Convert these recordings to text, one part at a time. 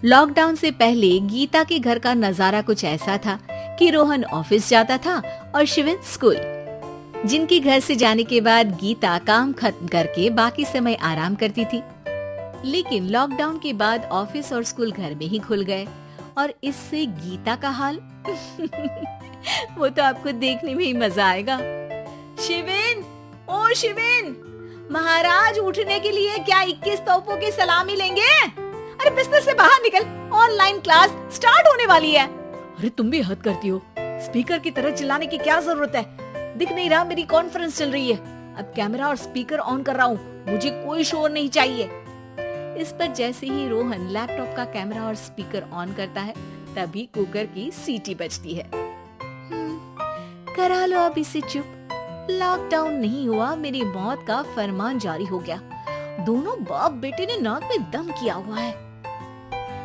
Lockdown से पहले गीता के घर का नजारा कुछ ऐसा था कि रोहन ऑफिस जाता था और शिविन स्कूल। जिनके घर से जाने के बाद गीता काम खत्म करके बाकी समय आराम करती थी। लेकिन लॉकडाउन के बाद ऑफिस और स्कूल घर में ही खुल गए और इससे गीता का हाल वो तो आपको देखने में ही मजा आएगा। शिविन, ओ शिविन, महाराज उठने के लिए क्या 21 तोपों की सलामी लेंगे? अरे बिस्तर से बाहर निकल, ऑनलाइन क्लास स्टार्ट होने वाली है। अरे तुम भी हद करती हो, स्पीकर की तरह चिल्लाने की क्या जरूरत है? दिख नहीं रहा मेरी कॉन्फ्रेंस चल रही है। अब कैमरा और स्पीकर ऑन कर रहा हूँ, मुझे कोई शोर नहीं चाहिए। इस पर जैसे ही रोहन लैपटॉप का कैमरा और स्पीकर ऑन करता है तभी कुकर की सीटी बजती है। करा लो अब इसे चुप। लॉकडाउन नहीं हुआ, मेरी मौत का फरमान जारी हो गया। दोनों बाप बेटे ने नाक में दम किया हुआ है।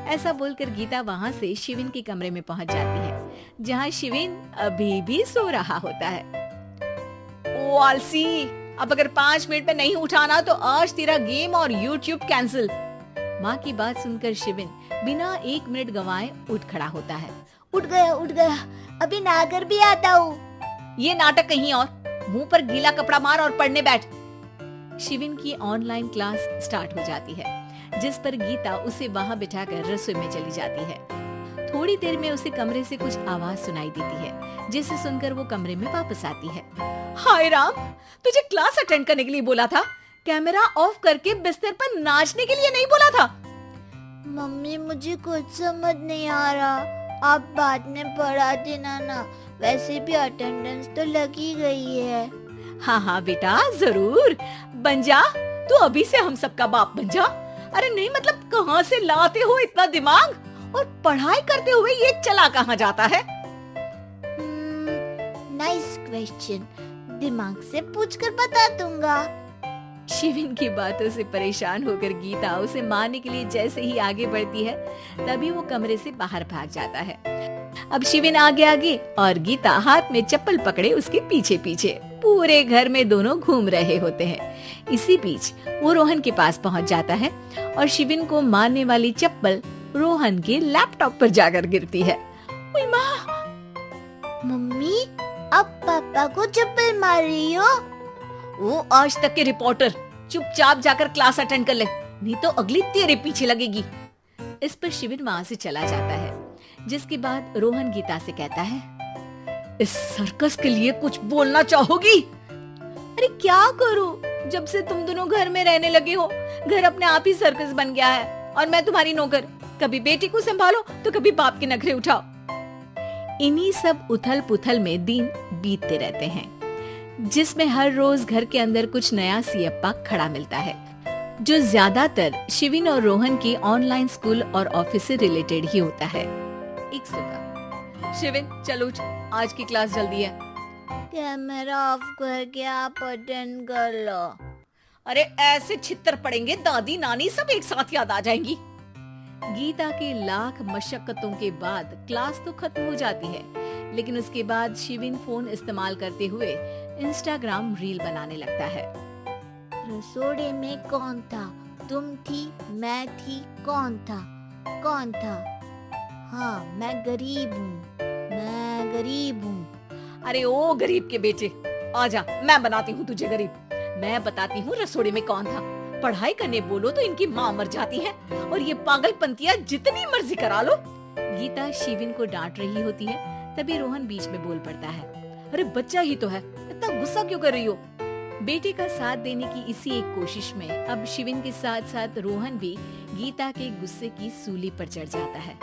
ऐसा बोलकर गीता वहाँ से शिविन के कमरे में पहुँच जाती है, जहाँ शिविन अभी भी सो रहा होता है। ओ आलसी, अब अगर 5 मिनट में नहीं उठाना तो आज तेरा गेम और यूट्यूब कैंसिल। माँ की बात सुनकर शिविन बिना 1 मिनट गंवाए उठ खड़ा होता है। उठ गया, अभी नहाकर भी आता हूँ। ये नाटक कहीं और, मुंह पर गीला कपड़ा मार और पढ़ने बैठ। शिविन की ऑनलाइन क्लास स्टार्ट हो जाती है, जिस पर गीता उसे वहां बिठाकर रसोई में चली जाती है। थोड़ी देर में उसे कमरे से कुछ आवाज सुनाई देती है, जिसे सुनकर वो कमरे में वापस आती है। हाय राम, तुझे क्लास अटेंड करने के लिए बोला था, कैमरा ऑफ करके बिस्तर पर नाचने के लिए नहीं बोला था। मम्मी मुझे कुछ समझ नहीं आ रहा, आप बाद में पढ़ा देना ना, वैसे भी अटेंडेंस तो लगी गई है। हाँ बेटा, जरूर बन जा, तू अभी से हम सबका बाप बन जा। अरे नहीं मतलब कहाँ से लाते हो इतना दिमाग, और पढ़ाई करते हुए ये चला कहाँ जाता है? नाइस क्वेश्चन, दिमाग से पूछकर बता दूंगा। शिविन की बातों से परेशान होकर गीता उसे मारने के लिए जैसे ही आगे बढ़ती है तभी वो कमरे से बाहर भाग जाता है। अब शिविन आगे आगे और गीता हाथ में चप्पल पकड़े उसके पीछे पीछे पूरे घर में दोनों घूम रहे होते हैं। इसी बीच वो रोहन के पास पहुंच जाता है और शिविन को मारने वाली चप्पल रोहन के लैपटॉप पर जाकर गिरती है। ओए माँ! मम्मी, अब पापा को चप्पल मार रही हो? वो आज तक के रिपोर्टर, चुपचाप जाकर क्लास अटेंड कर ले, नहीं तो अगली तेरे पीछे लगेगी। इस पर शिविन वहाँ से चला जाता है, जिसके बाद रोहन गीता से कहता है, इस सर्कस के लिए कुछ बोलना चाहोगी? अरे क्या करूं, जब से तुम दोनों घर में रहने लगे हो, घर अपने आप ही सर्कस बन गया है और मैं तुम्हारी नौकर। कभी बेटी को संभालो तो कभी बाप के नखरे उठाओ। इन्हीं सब उथल पुथल में दिन बीतते रहते हैं, जिसमें हर रोज घर के अंदर कुछ नया सियप्पा खड़ा मिलता है, जो ज्यादातर शिविन और रोहन की ऑनलाइन स्कूल और ऑफिस से रिलेटेड ही होता है। एक सुबह, शिविन चलो उठ, आज की क्लास जल्दी है। कैमरा ऑफ करके आप अटेंड कर लो। अरे ऐसे छित्तर पड़ेंगे, दादी नानी सब एक साथ याद आ जाएंगी। गीता की लाख मशक्कतों के बाद क्लास तो खत्म हो जाती है, लेकिन उसके बाद शिविन फोन इस्तेमाल करते हुए इंस्टाग्राम रील बनाने लगता है। रसोड़े में कौन था? तुम थी, मैं थी, कौन था? हाँ, मैं गरीब हूँ। अरे ओ गरीब के बेटे, आजा, मैं बनाती हूँ तुझे गरीब। मैं बताती हूँ रसोड़े में कौन था। पढ़ाई करने बोलो तो इनकी माँ मर जाती है, और ये पागलपंतियाँ जितनी मर्जी करा लो। गीता शिविन को डांट रही होती है, तभी रोहन बीच में बोल पड़ता है। अरे बच्चा ही तो है, इतना गुस्सा क्यों कर रही हो? बेटे का साथ देने की इसी एक कोशिश में अब शिविन के साथ साथ रोहन भी गीता के गुस्से की सूली पर चढ़ जाता है।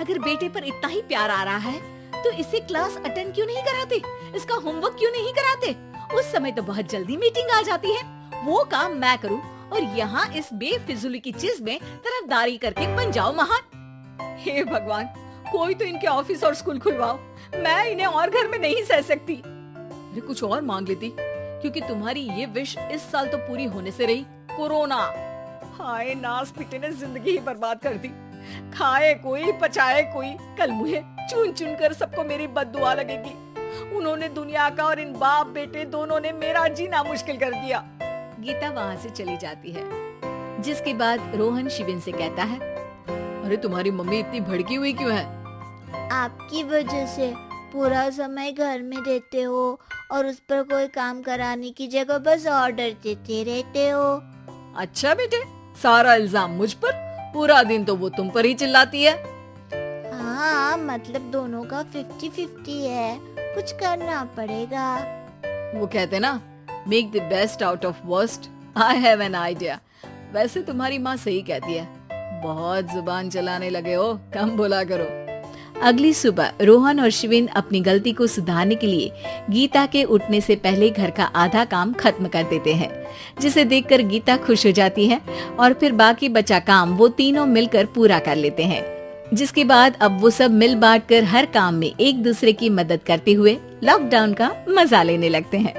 अगर बेटे पर इतना ही प्यार आ रहा है तो इसे क्लास अटेंड क्यों नहीं कराते, इसका होमवर्क क्यों नहीं कराते? उस समय तो बहुत जल्दी मीटिंग आ जाती है, वो काम मैं करूं और यहाँ इस बेफिजूली की चीज में तरफदारी करके बन जाओ महान। हे भगवान, कोई तो इनके ऑफिस और स्कूल खुलवाओ, मैं इन्हें और घर में नहीं सह सकती। अरे कुछ और मांग लेती, क्योंकि तुम्हारी ये विश इस साल तो पूरी होने से रही, कोरोना। हाय नास पिटे ने जिंदगी ही बर्बाद कर दी। खाए कोई पचाए कोई, कल मुझे चुन चुन कर सबको मेरी बद्दुआ लगेगी। उन्होंने दुनिया का और इन बाप बेटे दोनों ने मेरा जीना मुश्किल कर दिया। गीता वहाँ से चली जाती है, जिसके बाद रोहन शिविन से कहता है, अरे तुम्हारी मम्मी इतनी भड़की हुई क्यों है? आपकी वजह से पूरा समय घर में रहते हो और उस पर कोई काम कराने की जगह बस ऑर्डर देते रहते हो। अच्छा बेटे, सारा इल्जाम मुझ पर? पूरा दिन तो वो तुम पर ही चिल्लाती है। हाँ, मतलब दोनों का 50-50 है, कुछ करना पड़ेगा। वो कहते ना, make the best out of worst. I have an idea. वैसे तुम्हारी माँ सही कहती है, बहुत जुबान चलाने लगे हो, कम बोला करो। अगली सुबह रोहन और शिविन अपनी गलती को सुधारने के लिए गीता के उठने से पहले घर का आधा काम खत्म कर देते हैं, जिसे देखकर गीता खुश हो जाती है और फिर बाकी बचा काम वो तीनों मिलकर पूरा कर लेते हैं। जिसके बाद अब वो सब मिल बांट कर हर काम में एक दूसरे की मदद करते हुए लॉकडाउन का मजा लेने लगते हैं।